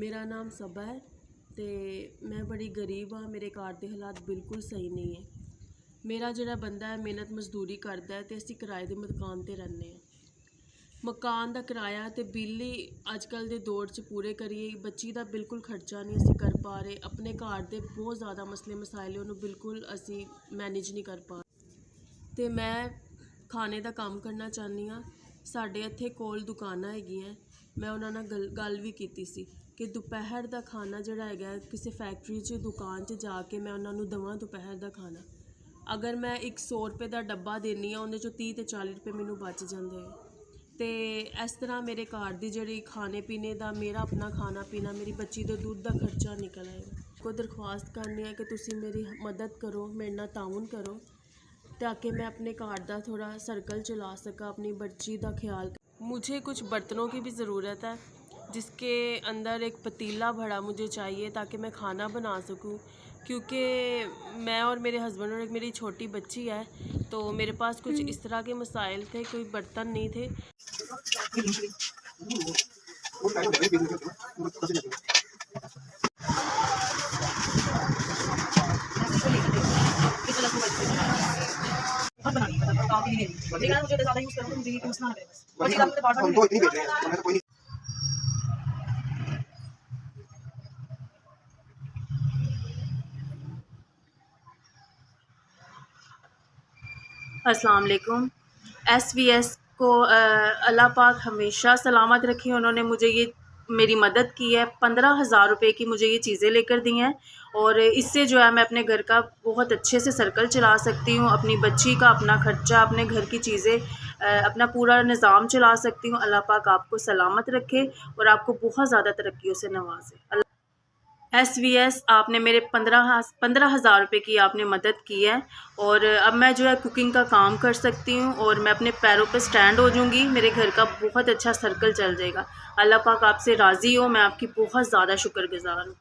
मेरा नाम सबा है ते मैं बड़ी गरीब हाँ। मेरे घर के हालात बिल्कुल सही नहीं है। मेरा जोड़ा बंदा है मेहनत मजदूरी करता है तो असी किराए के मकान पर रहने। मकान का किराया तो बिल ही अजकल के दौर च पूरे करिए, बच्ची का बिल्कुल खर्चा नहीं असी कर पा रहे। अपने घर के बहुत ज़्यादा मसले मसाइल उन्होंने बिल्कुल असी मैनेज नहीं कर पा रहे। तो मैं खाने का काम करना चाहनी हाँ। साढ़े इत्थे कोल दुकानां हैगियां, मैं उन्होंने गल भी की सी कि दोपहर का खाना जोड़ा है किसी फैक्ट्री च दुकान च जाके मैं उन्होंने देवां दोपहर का खाना। अगर मैं एक 100 रुपये का डब्बा देनी हाँ उन्हें 30 तो 40 रुपये मैनू बच जाते हैं। तो इस तरह मेरे घर की जी खाने पीने का, मेरा अपना खाना पीना, मेरी बच्ची के दूध का खर्चा निकल आएगा। को दरख्वास्त करनी है कि तुसी मेरी मदद करो, मेरे नाल ताउन करो ताकि मैं अपने घर का थोड़ा सर्कल चला सका, अपनी बच्ची का ख्याल। मुझे कुछ बर्तनों की भी ज़रूरत है, जिसके अंदर एक पतीला भरा मुझे चाहिए ताकि मैं खाना बना सकूं, क्योंकि मैं और मेरे हस्बैंड और एक मेरी छोटी बच्ची है। तो मेरे पास कुछ इस तरह के मसाइल थे, कोई बर्तन नहीं थे। अस्सलाम वालेकुम। SVS को अल्लाह पाक हमेशा सलामत रखे। उन्होंने मुझे ये मेरी मदद की है। 15,000 रुपये की मुझे ये चीज़ें लेकर दी हैं और इससे जो है मैं अपने घर का बहुत अच्छे से सर्कल चला सकती हूँ, अपनी बच्ची का अपना खर्चा, अपने घर की चीज़ें, अपना पूरा निज़ाम चला सकती हूँ। अल्लाह पाक आपको सलामत रखे और आपको बहुत ज़्यादा तरक्कियों से नवाजे। SVS आपने मेरे 15,000 रुपये की आपने मदद की है और अब मैं जो है कुकिंग का काम कर सकती हूँ और मैं अपने पैरों पे स्टैंड हो जाऊँगी। मेरे घर का बहुत अच्छा सर्कल चल जाएगा। अल्लाह पाक आपसे राज़ी हो, मैं आपकी बहुत ज़्यादा शुक्रगुज़ार हूँ।